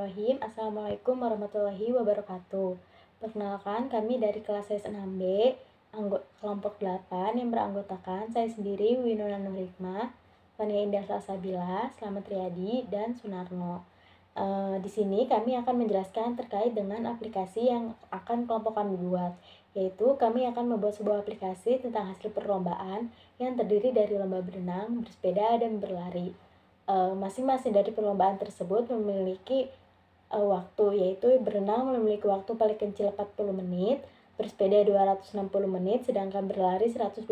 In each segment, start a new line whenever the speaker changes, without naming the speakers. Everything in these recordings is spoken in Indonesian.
Bismillahirrahmanirrahim. Assalamualaikum warahmatullahi wabarakatuh. Perkenalkan, kami dari kelas S6B, kelompok 8 yang beranggotakan saya sendiri, Winona Nurhikmah, Fania Indah Salsabila, Slamet Riyadi, dan Sunarno. Di sini kami akan menjelaskan terkait dengan aplikasi yang akan kelompok kami buat, yaitu kami akan membuat sebuah aplikasi tentang hasil perlombaan yang terdiri dari lomba berenang, bersepeda, dan berlari. Masing-masing dari perlombaan tersebut memiliki waktu, yaitu berenang memiliki waktu paling kecil 40 menit, bersepeda 260 menit, sedangkan berlari 125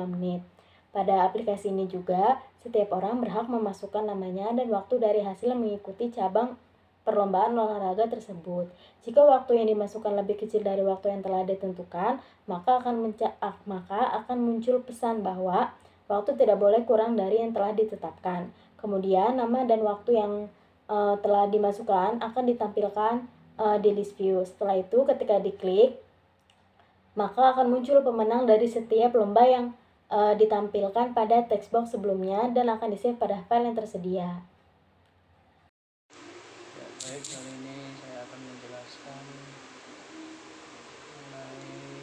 menit. Pada aplikasi ini juga, setiap orang berhak memasukkan namanya dan waktu dari hasil mengikuti cabang perlombaan olahraga tersebut. Jika waktu yang dimasukkan lebih kecil dari waktu yang telah ditentukan, maka akan muncul pesan bahwa waktu tidak boleh kurang dari yang telah ditetapkan. Kemudian nama dan waktu yang telah dimasukkan akan ditampilkan di list view. Setelah itu ketika diklik, maka akan muncul pemenang dari setiap lomba yang ditampilkan pada text box sebelumnya dan akan di-save pada file yang tersedia.
Baik, kali ini saya akan menjelaskan mengenai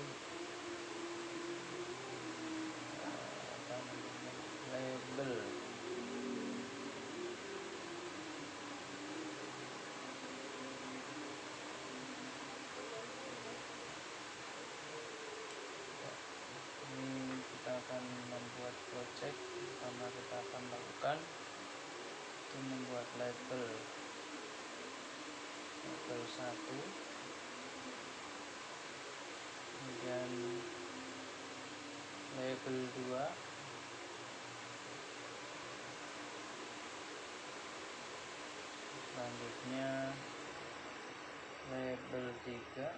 label. Ini kita akan membuat project. Pertama kita akan lakukan itu membuat label 1, kemudian label 2, selanjutnya label 3,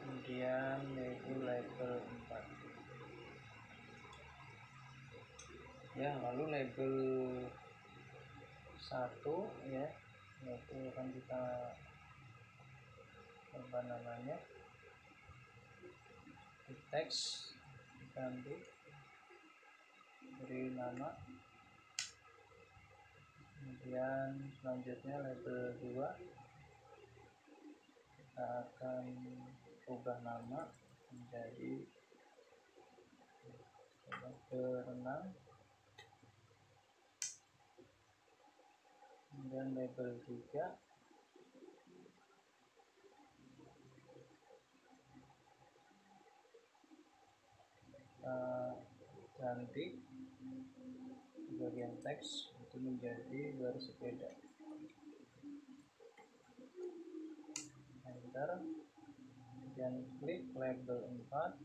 kemudian yaitu label 4 ya. Lalu label 1 ya, yaitu akan kita namanya di teks, ganti beri nama. Kemudian selanjutnya label 2 kita akan ubah nama menjadi berenang. Kemudian label 3 kita ganti di bagian teks itu menjadi bersepeda. Enter, kemudian klik label 4,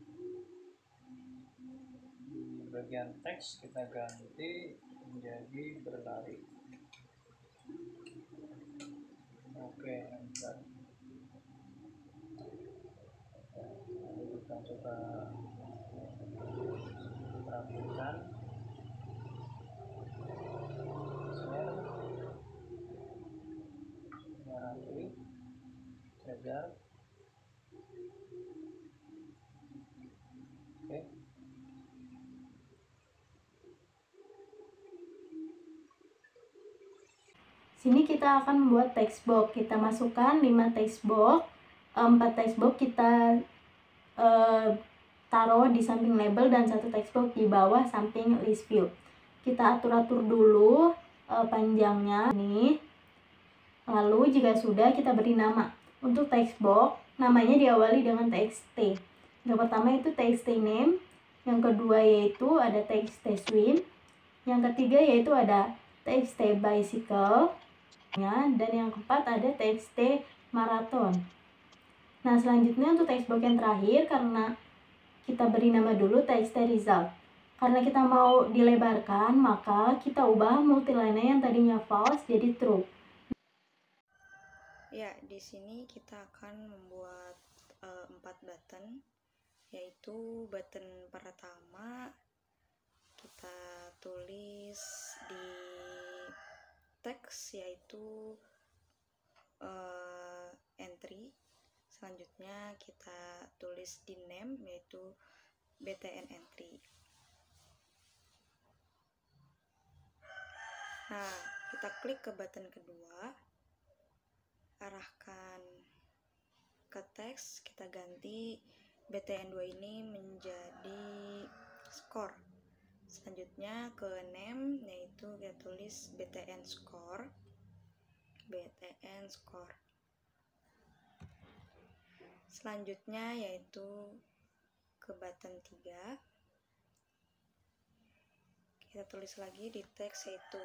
di bagian teks kita ganti menjadi berlari. Oke, enter. Lalu kita coba rapikan, share, rapi, cegar. Oke.
Sini kita akan membuat text box. Kita masukkan 5 text box, 4 text box kita taruh di samping label dan 1 text box di bawah samping list view. Kita atur-atur dulu panjangnya nih. Lalu jika sudah, kita beri nama. Untuk text box, namanya diawali dengan txt. Yang pertama itu txt name, yang kedua yaitu ada txt swim, yang ketiga yaitu ada txt bicycle, dan yang keempat ada txt marathon. Nah, selanjutnya untuk text box yang terakhir, karena kita beri nama dulu txt result. Karena kita mau dilebarkan, maka kita ubah multiline yang tadinya false jadi true.
Ya, di sini kita akan membuat 4 button, yaitu button pertama kita tulis di teks yaitu entry. Selanjutnya kita tulis di name yaitu btn entry. Nah, kita klik ke button kedua, arahkan ke teks, kita ganti BTN2 ini menjadi score. Selanjutnya ke name, yaitu kita tulis BTN score. Selanjutnya yaitu ke button 3, kita tulis lagi di teks yaitu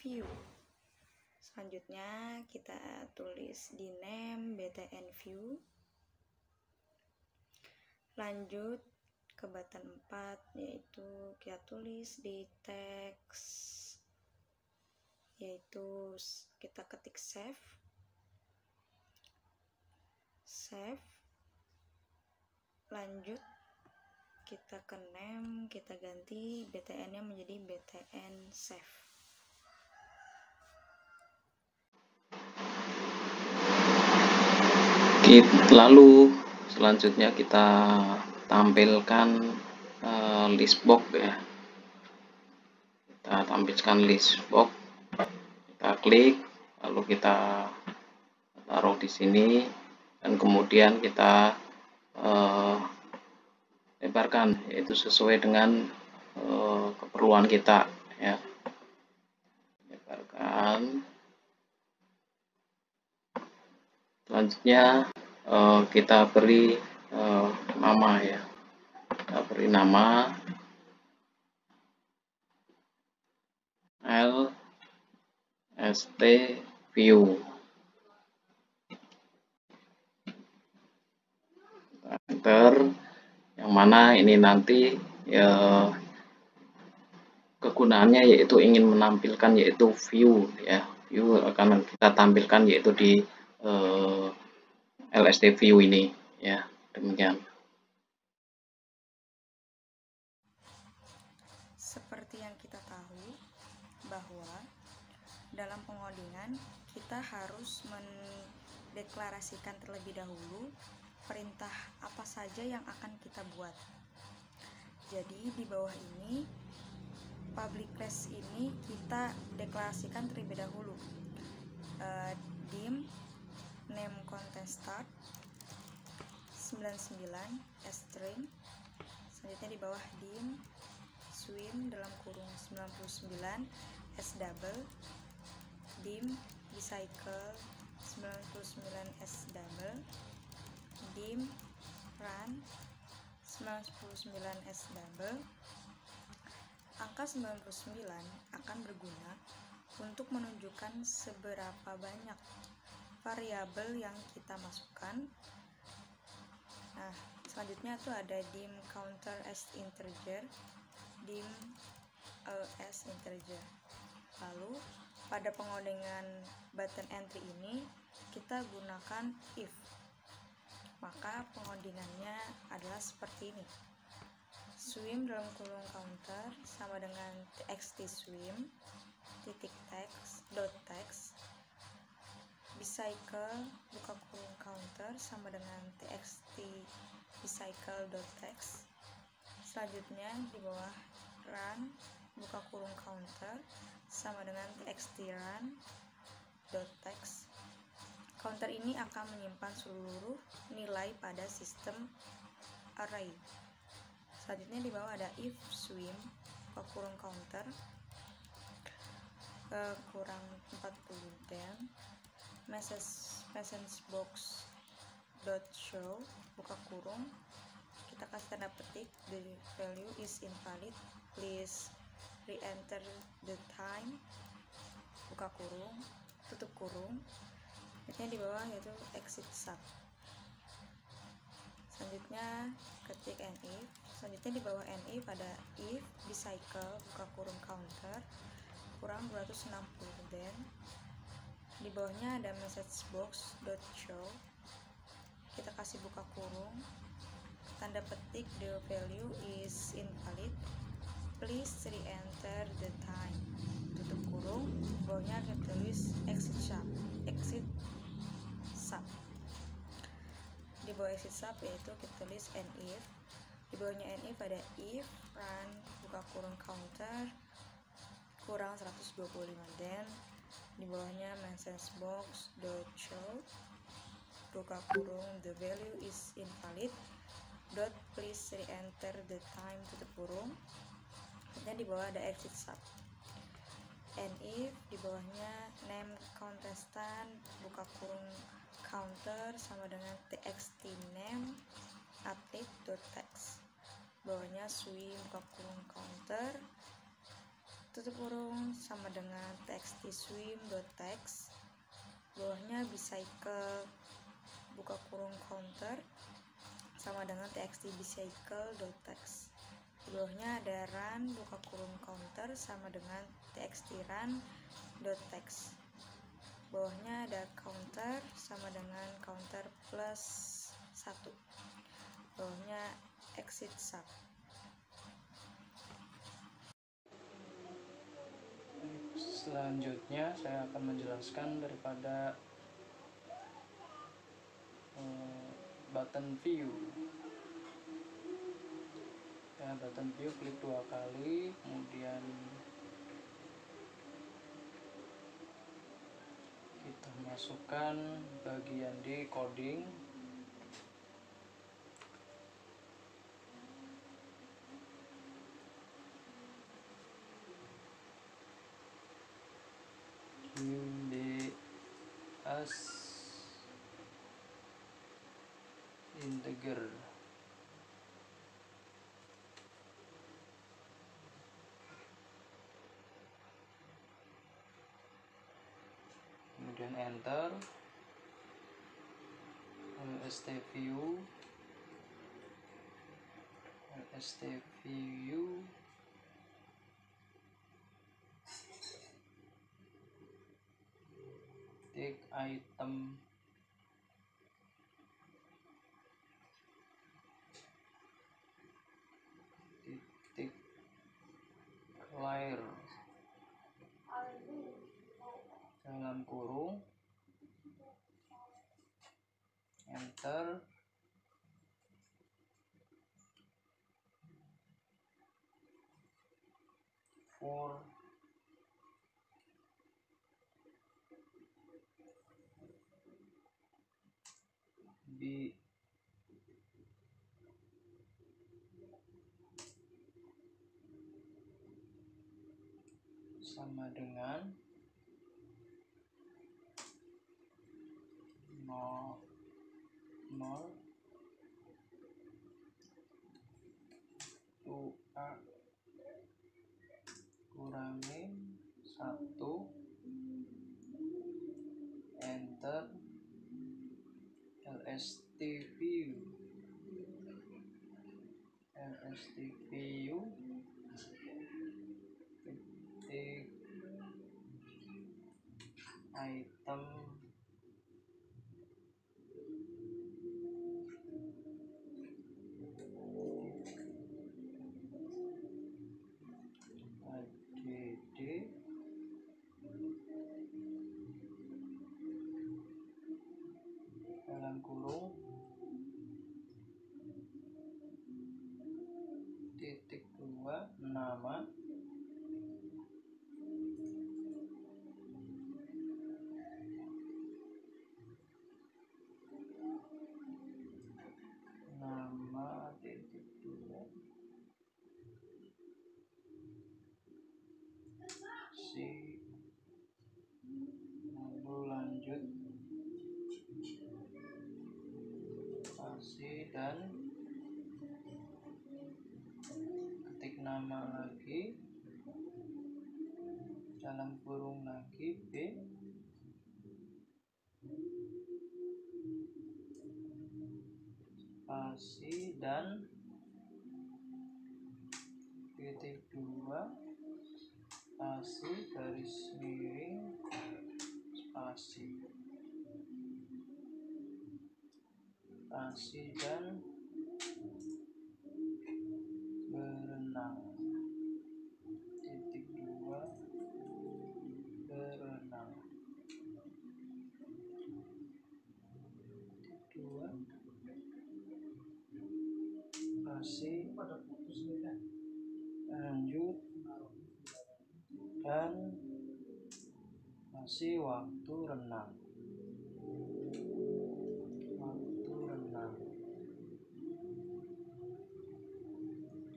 view. Selanjutnya kita tulis di name BTN view. Lanjut ke button 4, yaitu kita tulis di teks yaitu kita ketik save. Lanjut kita ke name, kita ganti BTN nya menjadi BTN save.
Lalu selanjutnya kita tampilkan list box ya. Kita tampilkan list box. Kita klik, lalu kita taruh di sini, dan kemudian kita lebarkan, yaitu sesuai dengan keperluan kita ya. Lebarkan. Selanjutnya kita beri nama ya. Kita beri nama LST view. Enter, yang mana ini nanti ya, kegunaannya yaitu ingin menampilkan yaitu view ya. View akan kita tampilkan yaitu di LST view ini ya. Demikian.
Seperti yang kita tahu bahwa dalam pengodingan kita harus mendeklarasikan terlebih dahulu perintah apa saja yang akan kita buat. Jadi di bawah ini public class ini kita deklarasikan terlebih dahulu dim name content start 99 string. Selanjutnya di bawah dim swim dalam kurung 99 s double, dim recycle 99 s double, dim run 99 s double. Angka 99 akan berguna untuk menunjukkan seberapa banyak variabel yang kita masukkan. Nah, selanjutnya itu ada dim counter as integer, dim as integer. Lalu pada pengodingan button entry ini kita gunakan if. Maka pengodingannya adalah seperti ini. Swim dalam kurung counter sama dengan txt swim titik text dot text, recycle buka kurung counter sama dengan txt recycle dot text. Selanjutnya di bawah run buka kurung counter sama dengan txt run dot text. Counter ini akan menyimpan seluruh nilai pada sistem array. Selanjutnya di bawah ada if swim buka kurung counter kurang 40 dan message box dot show buka kurung, kita kasih tanda petik the value is invalid, please re-enter the time buka kurung tutup kurung. Selanjutnya di bawah yaitu exit sub. Selanjutnya ketik if. Selanjutnya di bawah if ada if recycle buka kurung counter kurang 260 dan di bawahnya ada message box dot show, kita kasih buka kurung tanda petik the value is invalid, please re-enter the time tutup kurung. Di bawahnya kita tulis exit sub. Di bawah exit sub yaitu kita tulis if Di bawahnya NI pada if run buka kurung counter kurang 125, then di bawahnya message box dot show buka kurung the value is invalid dot please re-enter the time tutup kurung, dan di bawah ada exit sub. And if di bawahnya name contestant buka kurung counter sama dengan txt name athlete dot text, bawahnya swim buka kurung counter tutup kurung sama dengan txt swim dot text, bawahnya bicycle buka kurung counter sama dengan txt bicycle dot text, di bawahnya ada run buka kurung counter sama dengan txt run dot text, bawahnya ada counter sama dengan counter plus 1, bawahnya exit sub.
Selanjutnya saya akan menjelaskan daripada button view. Ya, button view klik 2 kali, kemudian kita masukkan bagian di coding. Di as integer. Kemudian enter, lst view titik item titik clear dalam kurung, enter, for b sama dengan 0 2a kurangin 1, enter, lst view titik item add dalam kurung titik 2 nama, titik 2 si, lalu lanjut spasi dan ketik nama lagi dalam kurung lagi b, spasi dan titik 2 spasi garis miring spasi dan berenang, titik 2 berenang, titik 2 spasi dan kasih waktu renang.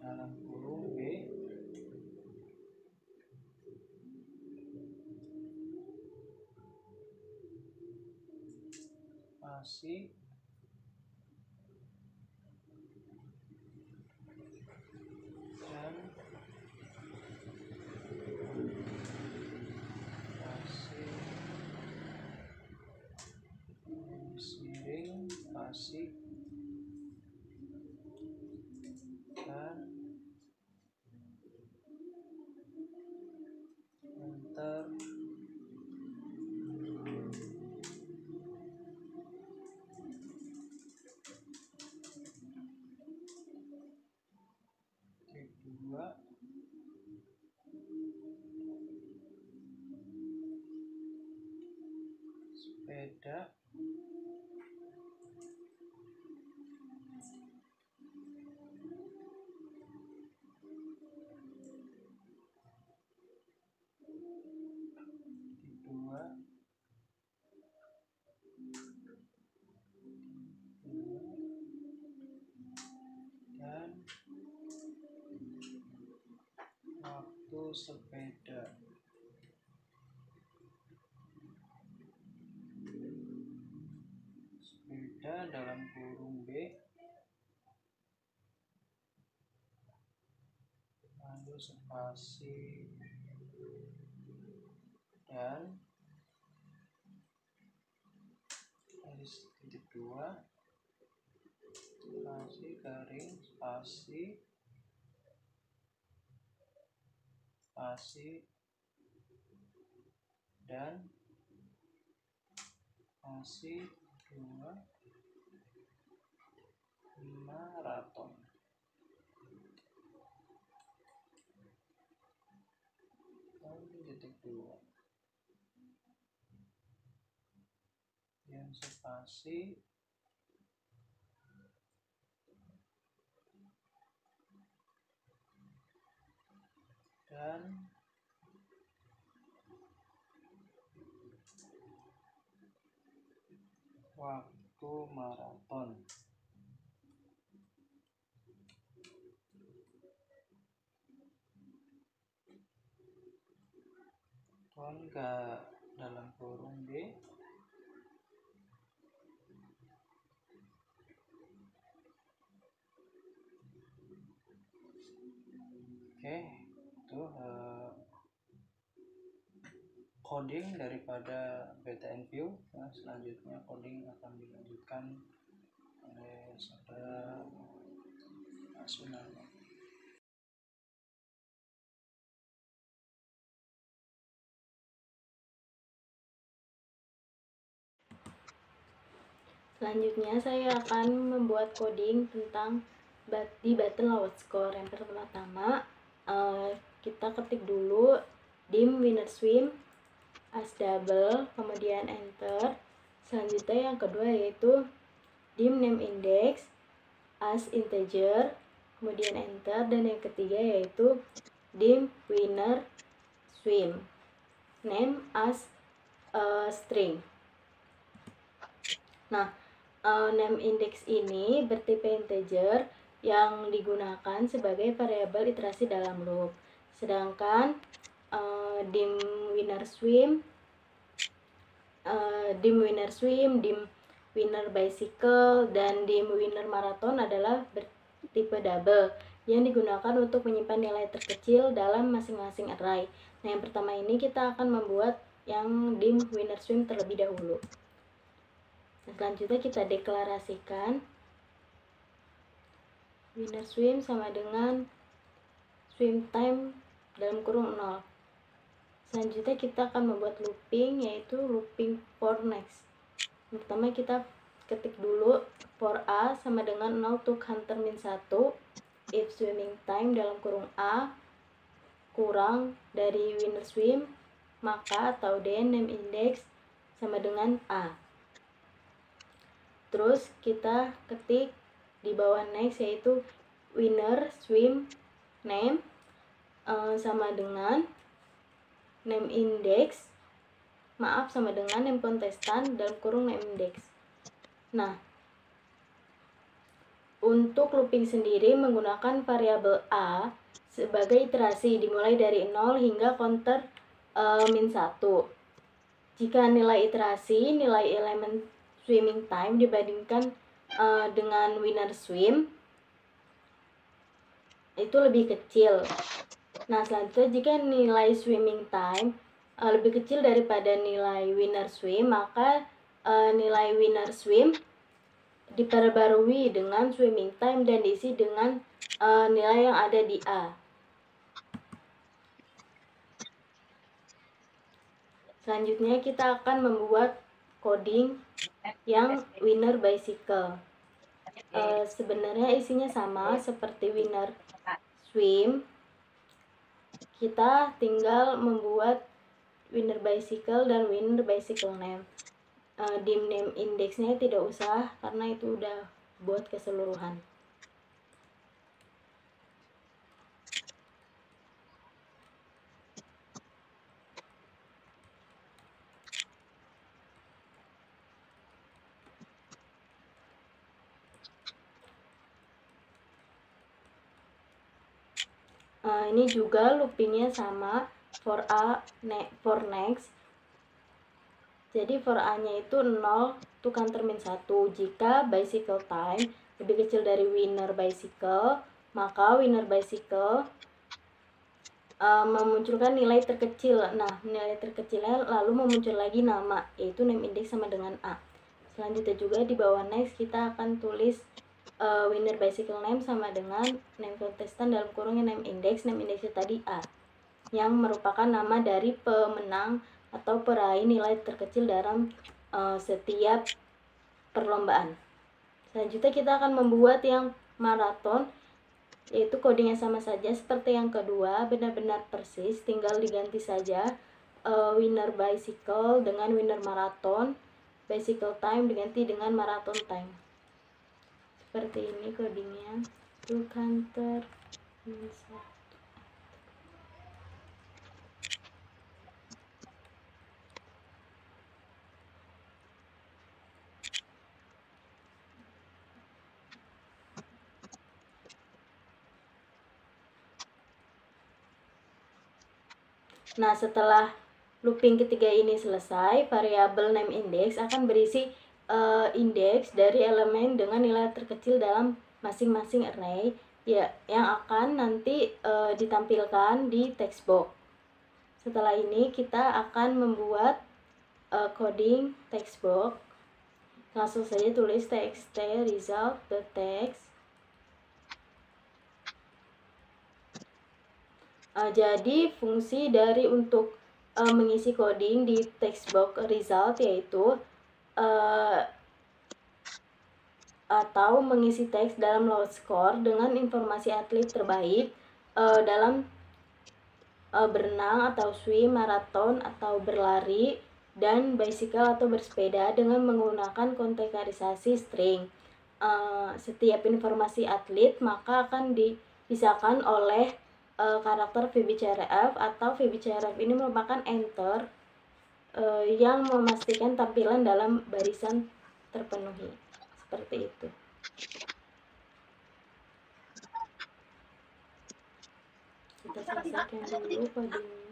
Dalam kurung B masih dan masih miring masih dan enter. Kedua sepeda dan waktu sepeda. Sepeda dalam kurung B lalu spasi dan titik 2 spasi garing spasi dan spasi 2 maraton. Titik 2 yang spasi dan waktu maraton. Enggak dalam kurung B oke, itu coding daripada BTNView. Nah, selanjutnya coding akan dilanjutkan oleh saudara Sunarno.
Selanjutnya saya akan membuat coding tentang di button load score. Yang pertama kita ketik dulu dim winner swim as double, kemudian enter. Selanjutnya yang kedua yaitu dim name index as integer, kemudian enter. Dan yang ketiga yaitu dim winner swim name as string. Nah, name index ini bertipe integer yang digunakan sebagai variabel iterasi dalam loop. Sedangkan dim winner swim, dim winner bicycle, dan dim winner marathon adalah bertipe double yang digunakan untuk menyimpan nilai terkecil dalam masing-masing array. Nah, yang pertama ini kita akan membuat yang dim winner swim terlebih dahulu. Selanjutnya kita deklarasikan winner swim sama dengan swim time dalam kurung 0. Selanjutnya kita akan membuat looping, yaitu looping for next. Pertama kita ketik dulu for A sama dengan 0 to counter min 1 if swimming time dalam kurung A kurang dari winner swim, maka atau then name index sama dengan A. Terus kita ketik di bawah next yaitu winner swim name sama dengan name index sama dengan name kontestan dalam kurung name index. Nah, untuk looping sendiri menggunakan variabel A sebagai iterasi dimulai dari 0 hingga counter min 1. Jika nilai iterasi, nilai elemen swimming time dibandingkan dengan winner swim itu lebih kecil. Nah, selanjutnya jika nilai swimming time lebih kecil daripada nilai winner swim, maka nilai winner swim diperbarui dengan swimming time dan diisi dengan nilai yang ada di A. Selanjutnya kita akan membuat coding yang winner bicycle. Sebenarnya isinya sama seperti winner swim. Kita tinggal membuat winner bicycle dan winner bicycle name. Di name indexnya tidak usah karena itu udah buat keseluruhan. Ini juga loopingnya sama for A, for next. Jadi for A-nya itu 0 to counter min 1. Jika bicycle time lebih kecil dari winner bicycle, maka winner bicycle memunculkan nilai terkecil. Nah, nilai terkecilnya lalu memuncul lagi nama, yaitu name index sama dengan A. Selanjutnya juga di bawah next kita akan tulis winner bicycle name sama dengan name kontestan dalam kurungnya name indexnya tadi A, yang merupakan nama dari pemenang atau peraih nilai terkecil dalam setiap perlombaan. Selanjutnya kita akan membuat yang maraton, yaitu codingnya sama saja seperti yang kedua, benar-benar persis, tinggal diganti saja winner bicycle dengan winner marathon, bicycle time diganti dengan marathon time. Seperti ini codingnya, to counter min 1. Nah, setelah looping ketiga ini selesai, variabel name index akan berisi indeks dari elemen dengan nilai terkecil dalam masing-masing array ya, yang akan nanti ditampilkan di text box. Setelah ini kita akan membuat coding text box. Langsung saja tulis txt result.text. Jadi fungsi dari untuk mengisi coding di text box result yaitu atau mengisi teks dalam load score dengan informasi atlet terbaik dalam berenang atau swim, maraton atau berlari, dan bicycle atau bersepeda dengan menggunakan kontekstualisasi string. Setiap informasi atlet maka akan dipisahkan oleh karakter VBCRF, atau VBCRF ini merupakan enter yang memastikan tampilan dalam barisan terpenuhi. Seperti itu. Kita selesaikan dulu codingnya.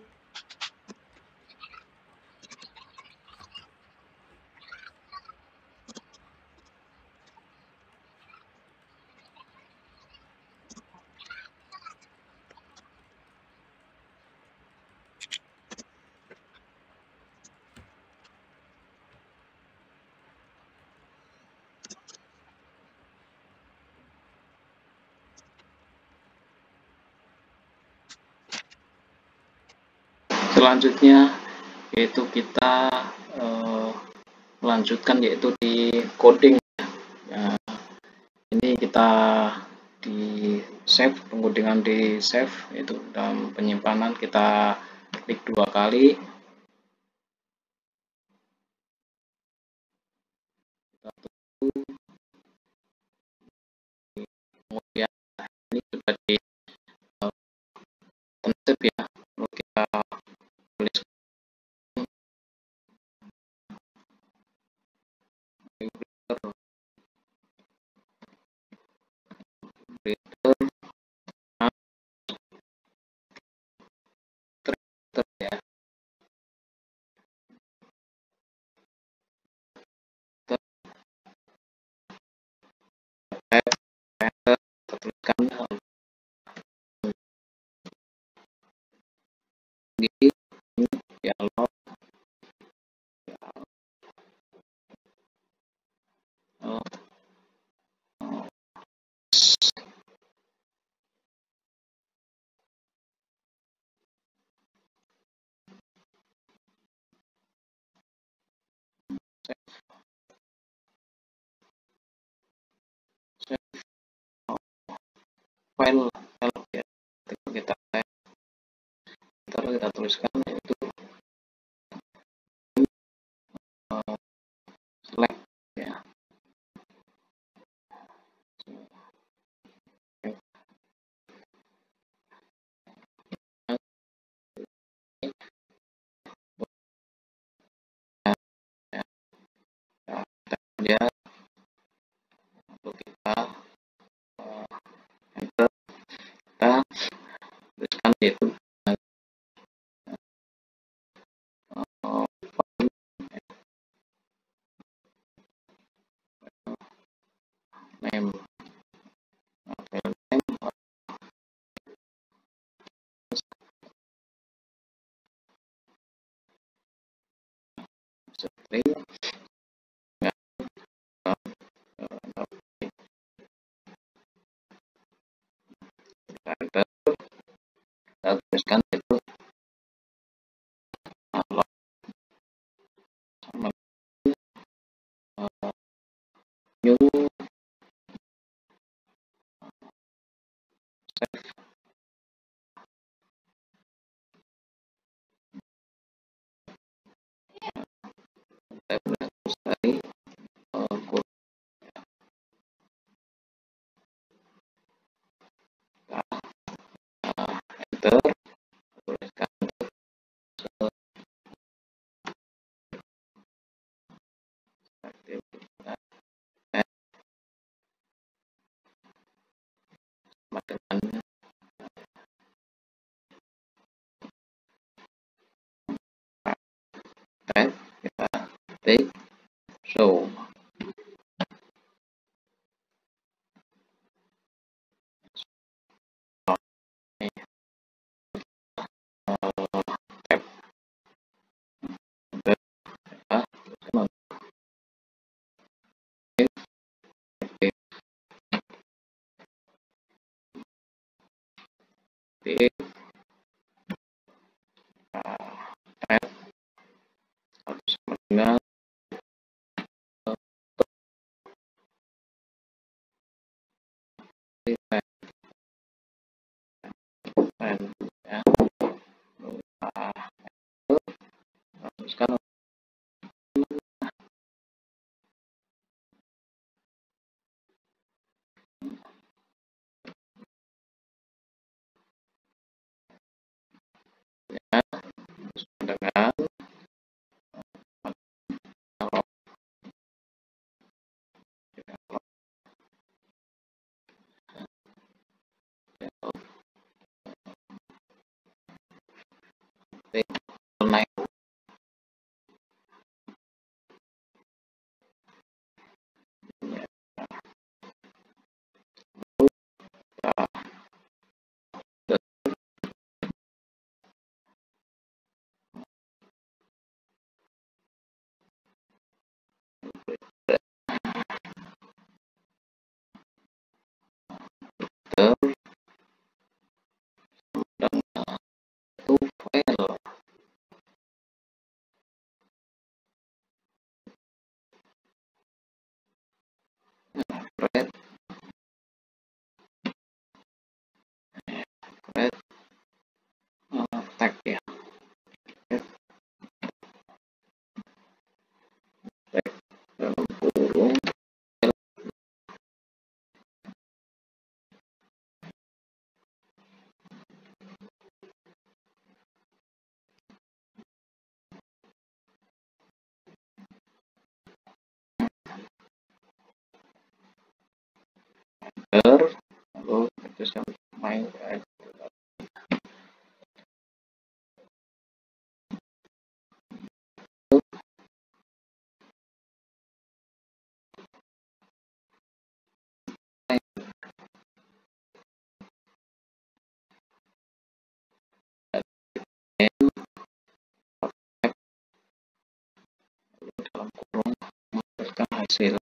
Selanjutnya yaitu kita melanjutkan yaitu di coding. Ini kita di save, pengodingan di save, yaitu dalam penyimpanan kita klik 2 kali. Kita tunggu. Kemudian ini sudah di konsep ya, lalu kita tulis di dialog file ya, kita kita tuliskan itu select ya. Dia untuk kita enter, kita tuliskan yaitu name file name string enter, kita tuliskan itu log sama new save terus dari kurung enter, tuliskan sama dengan tab, kita ketik show tab, kita tuliskan tab atau sama dengan ya, tuliskan ya, dengan naik hasil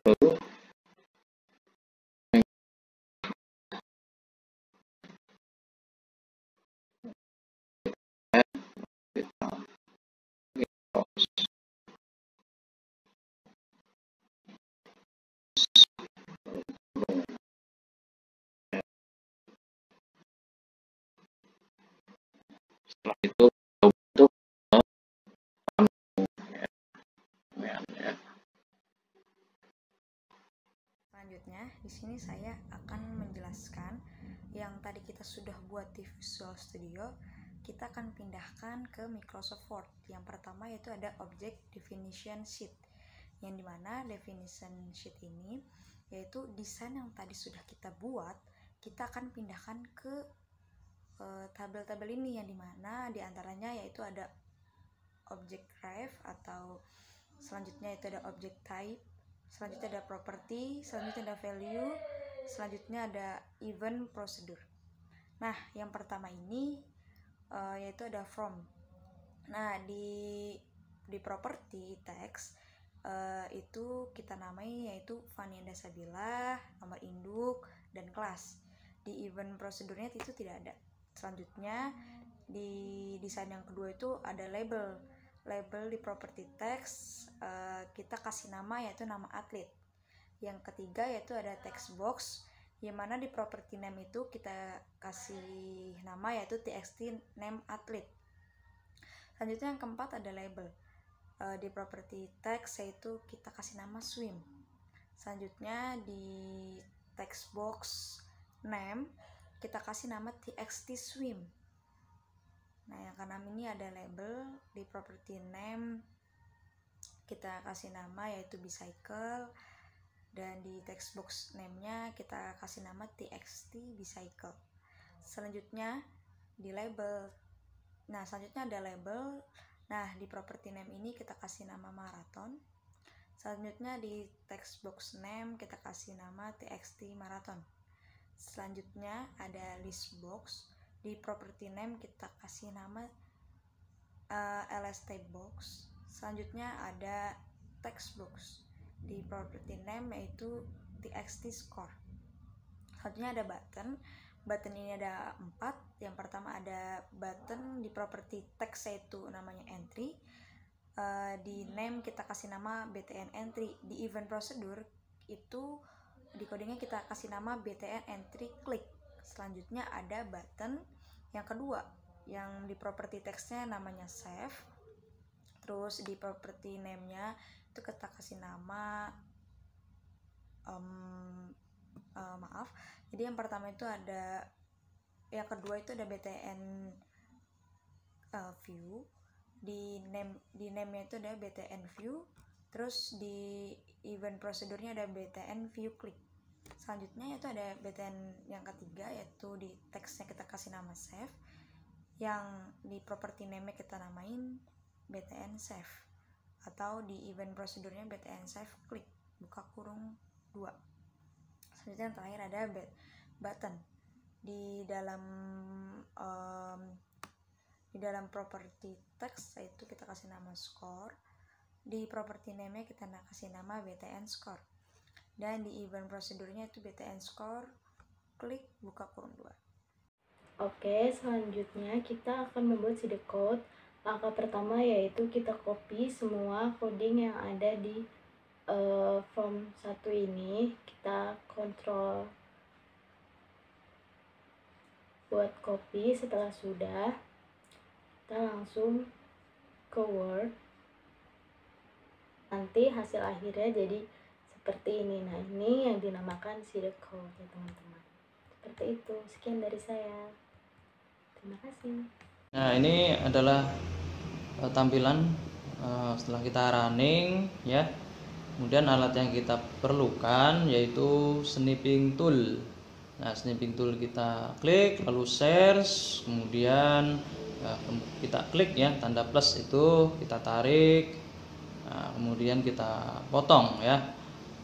lalu setelah itu bentuk ya.
Selanjutnya, di sini saya akan menjelaskan yang tadi kita sudah buat di Visual Studio, kita akan pindahkan ke Microsoft Word. Yang pertama yaitu ada Object Definition Sheet, yang dimana definition sheet ini yaitu desain yang tadi sudah kita buat, kita akan pindahkan ke tabel-tabel ini, yang dimana diantaranya yaitu ada object type, atau selanjutnya itu ada object type, selanjutnya ada property, selanjutnya ada value, selanjutnya ada event procedure. Nah, yang pertama ini yaitu ada from. Nah, di property text itu kita namai yaitu Vanianda Sabila, nomor induk, dan kelas. Di event prosedurnya itu tidak ada. Selanjutnya di desain yang kedua itu ada label di property text, kita kasih nama yaitu nama atlet. Yang ketiga yaitu ada text box, yang mana di property name itu kita kasih nama yaitu txt name atlet. Selanjutnya yang keempat ada label, di property text yaitu kita kasih nama swim. Selanjutnya di text box name kita kasih nama txt swim. Nah, yang keenam ini ada label, di property name kita kasih nama yaitu bicycle, dan di text box name-nya kita kasih nama txt bicycle. Selanjutnya di label, nah selanjutnya ada label. Nah, di property name ini kita kasih nama marathon. Selanjutnya di text box name kita kasih nama txt marathon. Selanjutnya ada list box, di property name kita kasih nama lst box. Selanjutnya ada text box, di property name yaitu txt score. Selanjutnya ada button ini ada 4. Yang pertama ada button di property text yaitu namanya entry, di name kita kasih nama btn entry. Di event procedure itu di codingnya kita kasih nama btn entry click. Selanjutnya ada button yang kedua yang di property textnya namanya save. Terus di property name-nya itu kita kasih nama jadi yang pertama itu ada, yang kedua itu ada btn view, di name-nya itu ada btn view. Terus di event prosedurnya ada btn view click. Selanjutnya itu ada btn yang ketiga yaitu di teksnya kita kasih nama save, yang di property name-nya kita namain btn save, atau di event prosedurnya btn save click buka kurung 2. Selanjutnya yang terakhir ada button. Di dalam property text itu kita kasih nama score, di property name-nya kita kasih nama btn score, dan di event prosedurnya itu btn score klik buka kurung 2.
Oke, selanjutnya kita akan membuat seed code. Langkah pertama yaitu kita copy semua coding yang ada di form 1 ini. Kita kontrol buat copy. Setelah sudah, kita langsung ke Word. Nanti hasil akhirnya jadi seperti ini. Nah, ini yang dinamakan seed code ya teman-teman. Seperti itu. Sekian dari saya. Terima kasih.
Nah, ini adalah tampilan setelah kita running ya. Kemudian alat yang kita perlukan yaitu snipping tool. Nah, snipping tool kita klik, lalu search, kemudian kita klik ya, tanda plus itu kita tarik. Nah, kemudian kita potong ya.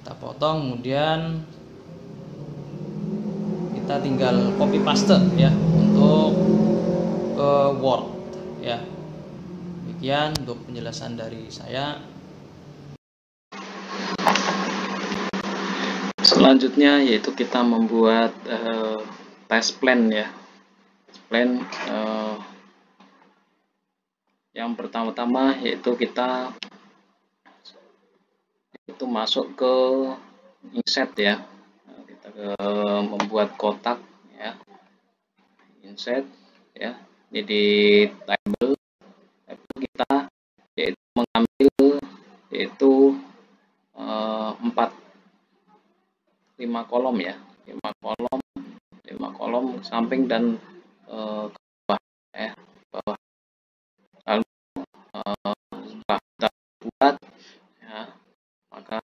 Kita potong, kemudian kita tinggal copy paste ya untuk ke Word ya. Demikian untuk penjelasan dari saya.
Selanjutnya yaitu kita membuat test plan ya. Test plan yang pertama-tama yaitu kita masuk ke insert ya. Kita membuat kotak ya. Insert ya. Jadi table kita yaitu mengambil yaitu 5 kolom ya, 5 kolom samping dan ke bawah ya, bawah. Lalu setelah kita buat ya, maka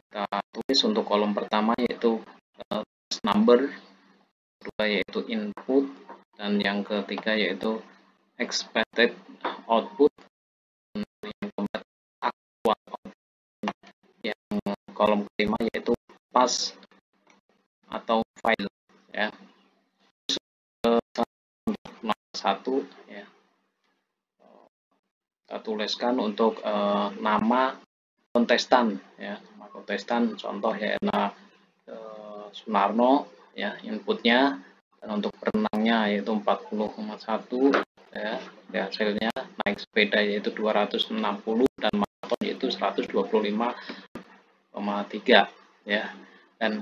kita tulis untuk kolom pertama yaitu number, kedua yaitu input, dan yang ketiga yaitu expected output, dan yang keempat actual output. Yang kolom kelima yaitu pass atau file ya. Satu ya, kita tuliskan untuk nama kontestan ya, nama kontestan contoh ya Sunarno ya inputnya, dan untuk perenangnya yaitu 40,1 ya, hasilnya naik sepeda yaitu 260 dan maraton yaitu 125,3 ya. Dan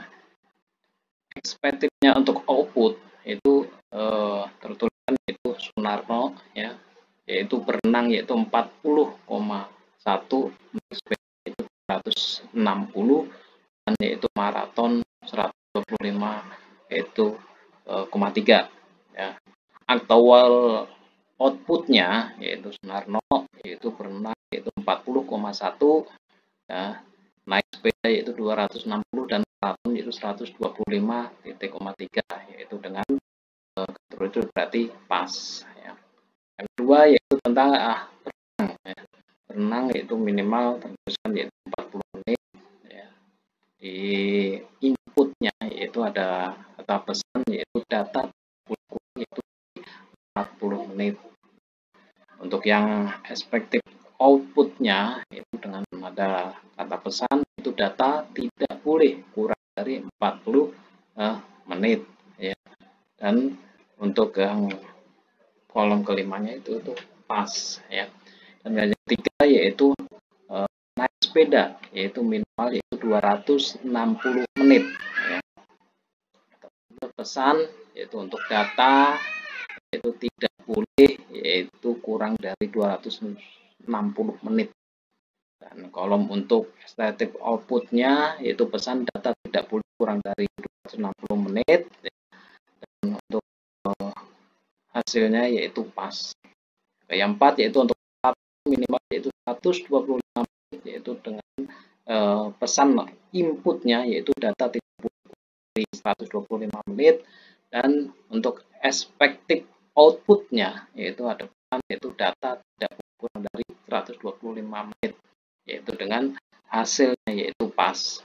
ekspektifnya untuk output itu tertuliskan yaitu Sunarno ya, yaitu berenang yaitu 40,1, yaitu 160, dan yaitu maraton 125 yaitu 0,3 ya. Aktual outputnya yaitu Sunarno yaitu berenang yaitu 40,1 ya, naik sepeda yaitu 260 dan maraton yaitu 125,3 yaitu dengan itu berarti pas ya. Yang kedua yaitu tentang berenang ya. Berenang yaitu minimal tertuliskan yaitu 40 menit ya. Di inputnya yaitu ada kata pesan yaitu data yaitu 40 menit. Untuk yang expected outputnya itu dengan ada kata pesan itu data tidak boleh kurang dari 40 menit ya. Dan untuk yang kolom kelimanya itu pas ya. Dan yang ketiga yaitu naik sepeda yaitu minimal yaitu 260 menit ya. Pesan yaitu untuk data yaitu tidak boleh yaitu kurang dari 260 menit. Dan kolom untuk static outputnya yaitu pesan data tidak boleh kurang dari 260 menit. Dan untuk hasilnya yaitu pas. Yang empat yaitu untuk minimal yaitu 125 menit yaitu dengan pesan inputnya yaitu data tidak boleh dari 125 menit. Dan untuk expected outputnya yaitu ada pesan yaitu data tidak boleh kurang dari 125 menit yaitu dengan hasilnya yaitu pas.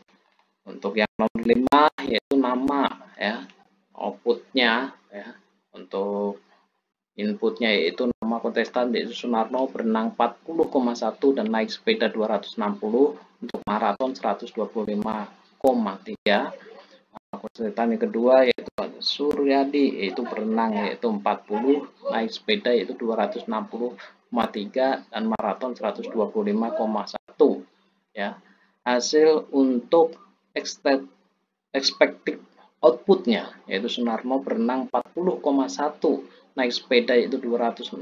Untuk yang nomor 5 yaitu nama ya, outputnya ya, untuk inputnya yaitu nama kontestan yaitu Sunarno berenang 40,1 dan naik sepeda 260, untuk maraton 125,3. Kontestan yang kedua yaitu Suryadi yaitu berenang yaitu 40, naik sepeda yaitu 260,3 dan maraton 125,1 ya. Hasil untuk expected outputnya yaitu Sunarno berenang 40,1, naik sepeda yaitu 260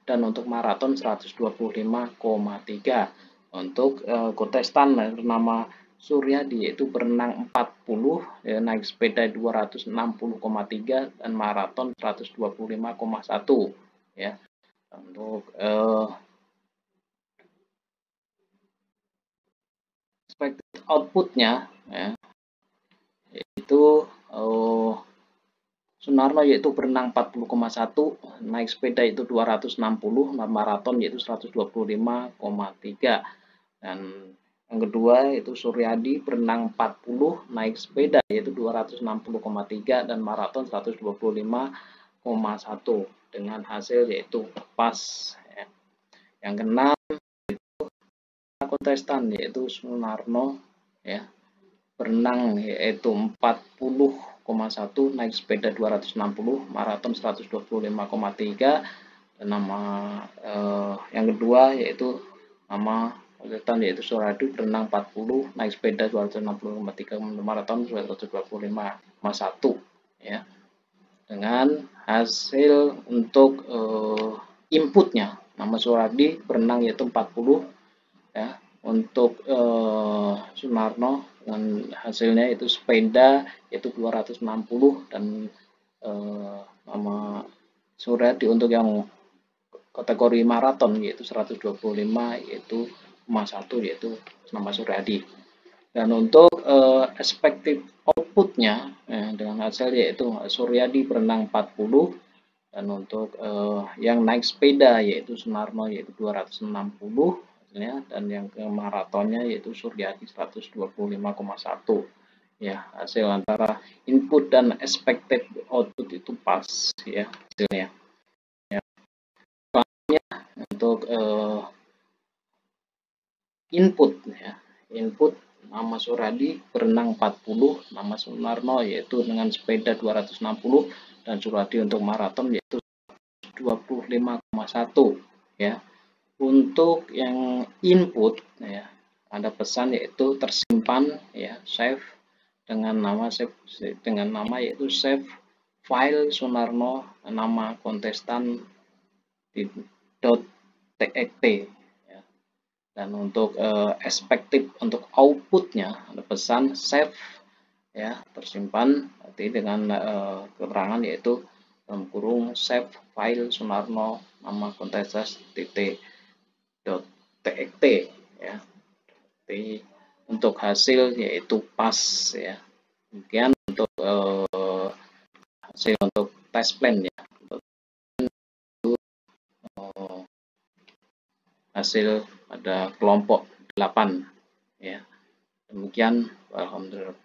dan untuk maraton 125,3. Untuk kontestan bernama Suryadi yaitu berenang 40 ya, naik sepeda 260,3 dan maraton 125,1 ya. Untuk expected outputnya ya, yaitu Sunarno yaitu berenang 40,1, naik sepeda itu 260, maraton yaitu 125,3. Dan yang kedua itu Suryadi berenang 40, naik sepeda yaitu 260,3 dan maraton 125,1 dengan hasil yaitu pas. Ya. Yang keenam itu kontestan yaitu Sunarno ya, berenang yaitu 40,1, naik sepeda 260, maraton 125,3 dan nama yang kedua yaitu nama kontestan yaitu Suryadi berenang 40, naik sepeda 260,3, maraton 125,1 ya. Dengan hasil untuk inputnya, nama Suryadi berenang yaitu 40 ya, untuk Sunarno dengan hasilnya itu sepeda yaitu 260 dan nama Suryadi untuk yang kategori maraton yaitu 125 yaitu 1 yaitu nama Suryadi. Dan untuk expected outputnya dengan hasil yaitu Suryadi berenang 40 dan untuk yang naik sepeda yaitu Sunarno yaitu 260 hasilnya, dan yang ke maratonnya yaitu Suryadi 125,1 ya. Hasil antara input dan expected output itu pas ya hasilnya ya. Selanjutnya untuk input ya, input nama Suryadi berenang 40, nama Sunarno yaitu dengan sepeda 260 dan Suryadi untuk maraton yaitu 25,1 ya. Untuk yang input ya, ada pesan yaitu tersimpan ya, save dengan nama yaitu save file Sunarno nama kontestan .txt ya. Dan untuk expected untuk outputnya ada pesan save ya, tersimpan nanti dengan keterangan yaitu dalam kurung save file Sunarno nama kontestan .txt ya. Jadi untuk hasil yaitu pas ya. Kemudian untuk hasil untuk test plan ya, hasil pada kelompok 8 ya. Demikian, alhamdulillah.